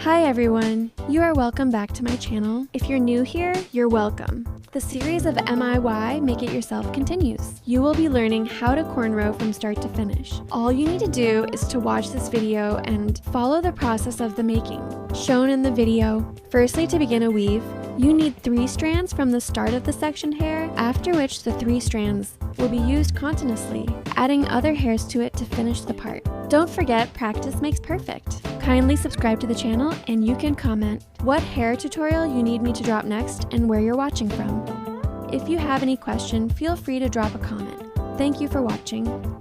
Hi everyone, you are welcome back to my channel. If you're new here, you're welcome. The series of MIY Make It Yourself continues. You will be learning how to cornrow from start to finish. All you need to do is to watch this video and follow the process of the making, shown in the video. Firstly, to begin a weave, you need 3 strands from the start of the sectioned hair, after which the 3 strands will be used continuously, adding other hairs to it to finish the part. Don't forget, practice makes perfect. Kindly subscribe to the channel and you can comment what hair tutorial you need me to drop next and where you're watching from. If you have any question, feel free to drop a comment. Thank you for watching.